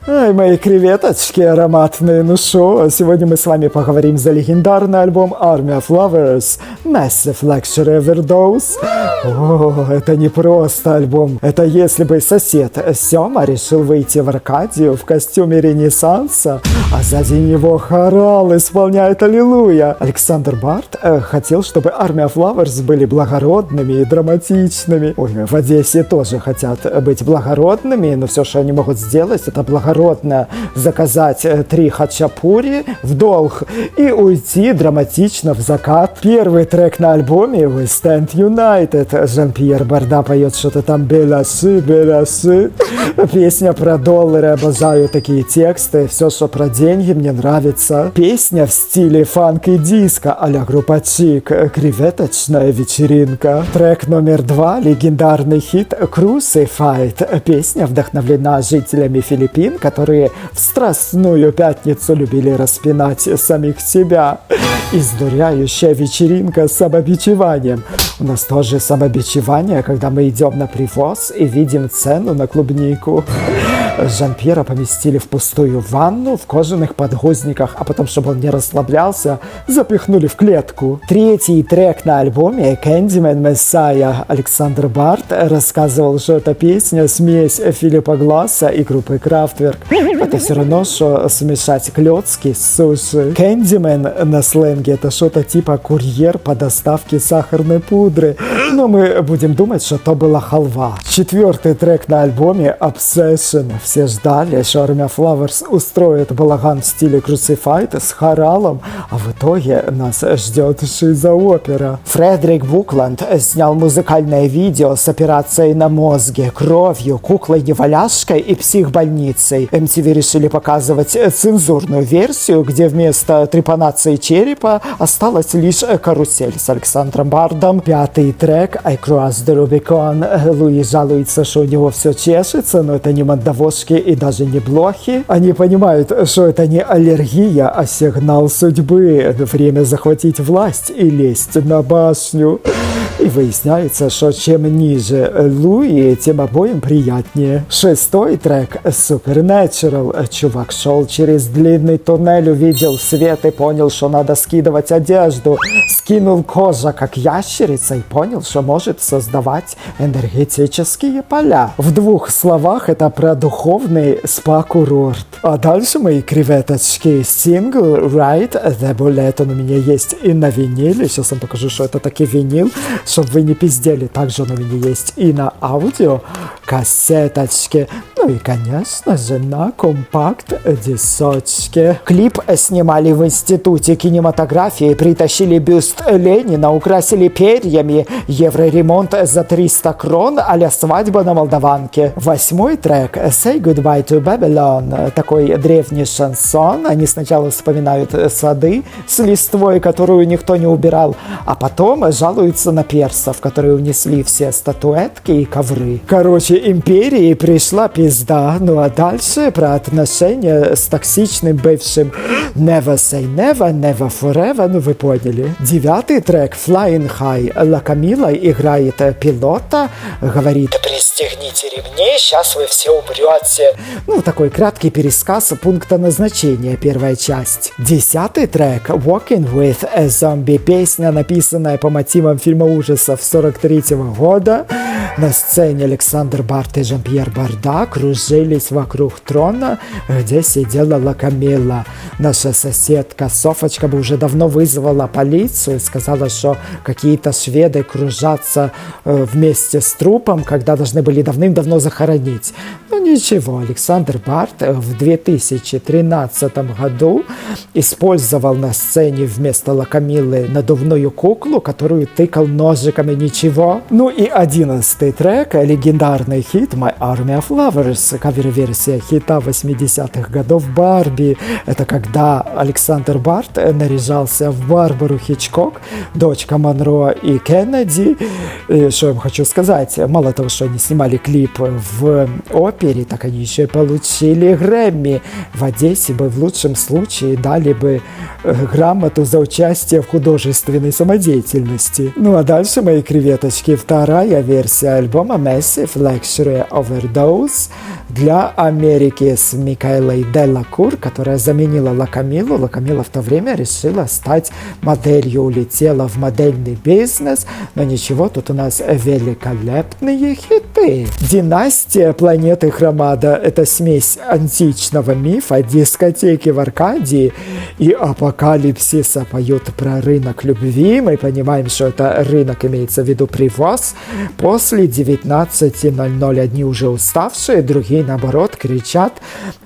Ай, мои креветочки ароматные, ну шо, сегодня мы с вами поговорим за легендарный альбом Army of Lovers Massive Luxury Overdose. О, это не просто альбом, это если бы сосед Сёма решил выйти в Аркадию в костюме Ренессанса, а сзади него хорал исполняет Аллилуйя. Александр Барт хотел, чтобы Army of Lovers были благородными и драматичными. Ой, в Одессе тоже хотят быть благородными, но все, что они могут сделать, это благородно заказать 3 хачапури в долг и уйти драматично в закат. Первый трек на альбоме We Stand United. Жан-Пьер Барда поет что-то там «Белясы, белясы». Песня про доллары, обожаю такие тексты. Все, что про деньги, мне нравится. Песня в стиле фанк и диско а-ля группа Чик. Креветочная вечеринка. Трек номер 2, легендарный хит Crucified. Песня вдохновлена жителями Филиппин, которые в Страстную пятницу любили распинать самих себя. Издуряющая вечеринка с самобичеванием. У нас тоже самобичевание, когда мы идем на привоз и видим цену на клубнику. Жан-Пьера поместили в пустую ванну в кожаных подгузниках, а потом, чтобы он не расслаблялся, запихнули в клетку. Третий трек на альбоме Candyman Messiah. Александр Барт рассказывал, что эта песня смесь Филиппа Гласса и группы Kraftwerk. Это все равно, что смешать клёцки с суши. Candyman на сленге это что-то типа курьер по доставке сахарной пудры. Но мы будем думать, что то была халва. Четвертый трек на альбоме Obsession. Все ждали, что Army of Lovers устроит балаган в стиле Crucified с хоралом, а в итоге нас ждет шиза-опера. Фредерик Букланд снял музыкальное видео с операцией на мозге, кровью, куклой-неваляшкой и психбольницей. MTV решили показывать цензурную версию, где вместо трепанации черепа осталась лишь карусель с Александром Бардом. Пятый трек I Cross the Rubicon. Луи жалуется, что у него все чешется, но это не мандавошки и даже не блохи. Они понимают, что это не аллергия, а сигнал судьбы. Время захватить власть и лезть на башню. И выясняется, что чем ниже Луи, тем обоим приятнее. Шестой трек Supernatural. Чувак шел через длинный туннель, увидел свет и понял, что надо скидывать одежду. Скинул кожа, как ящерица, и понял, что может создавать энергетические поля. В 2 словах это про духовный спа-курорт. А дальше мои креветочки. Сингл Right the Bullet. Он у меня есть и на виниле. Сейчас вам покажу, что это таки винил, чтобы вы не пиздели. Также он у меня есть и на аудио кассеточке. Ну и, конечно же, на компакт-дисочке. Клип снимали в Институте кинематографии, притащили бюст Ленина, украсили перьями. Евроремонт за 300 крон а-ля свадьба на Молдаванке. 8-й трек Say Goodbye to Babylon. Такой древний шансон. Они сначала вспоминают сады с листвой, которую никто не убирал, а потом жалуются на персов, которые унесли все статуэтки и ковры. Короче, империи пришла пизда. Ну а дальше про отношения с токсичным бывшим. Never say never, never forever. Ну вы поняли. 9-й трек Flying High. Ла Камила играет пилота, говорит: пристегните ремни, сейчас вы все умрете. Ну, такой краткий пересказ пункта назначения, первая часть. 10-й трек Walking with a Zombie. Песня, написанная по мотивам фильма ужасов 43-го года. На сцене Александр Барт и Жан-Пьер Барда кружились вокруг трона, где сидела Ла Камила. Наша соседка Софочка бы уже давно вызвала полицию и сказала, что какие-то шведы кружатся вместе с трупом, когда должны были давным-давно захоронить. Ну ничего, Александр Барт в 2013 году использовал на сцене вместо Ла Камилы надувную куклу, которую тыкал ножиками. Ничего. Ну и 11-й трек, легендарный хит My Army of Lovers, кавер-версия хита 80-х годов Барби. Это когда Александр Барт наряжался в Барбару Хичкок, дочка Монро и Кеннеди. И что я вам хочу сказать, мало того, что они снимали клип в опере, так они еще и получили Грэмми. В Одессе бы в лучшем случае дали бы грамоту за участие в художественной самодеятельности. Ну а дальше, мои креветочки, вторая версия альбома Massive Luxury Overdose. для Америки с Микаэлой Делакур, которая заменила Ла Камилу. Ла Камила в то время решила стать моделью, улетела в модельный бизнес, но ничего, тут у нас великолепные хиты. «Династия планеты Хромада» — это смесь античного мифа, дискотеки в Аркадии и апокалипсиса. Поют про рынок любви. Мы понимаем, что это рынок, имеется в виду привоз. После 19:00 одни уже уставшие, другие, наоборот, кричат: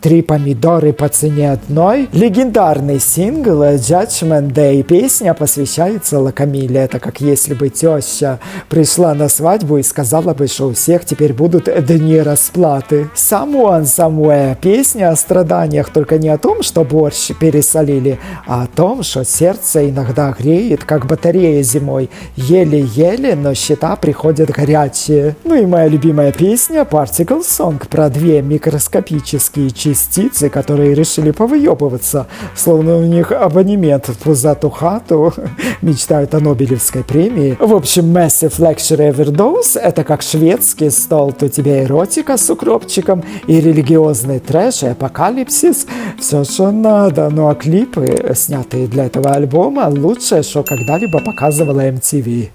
«3 помидоры по цене одной». Легендарный сингл «Judgment Day». Песня посвящается Ла Камиле. Это как если бы теща пришла на свадьбу и сказала бы, что у всех теперь будут дни расплаты. «Someone Somewhere» — песня о страданиях, только не о том, что борщ пересолили, а о том, что сердце иногда греет, как батарея зимой. Еле-еле, но счета приходят горячие. Ну и моя любимая песня «Particle Song» про 2 микроскопические частицы, которые решили повыебываться, словно у них абонемент в пузатую хату, мечтают о Нобелевской премии. В общем, Massive Luxury Overdose — это как шведский стол. У тебя эротика с укропчиком, и религиозный трэш, и апокалипсис. Все, что надо. Ну а клипы, снятые для этого альбома, лучшее, что когда-либо показывала MTV.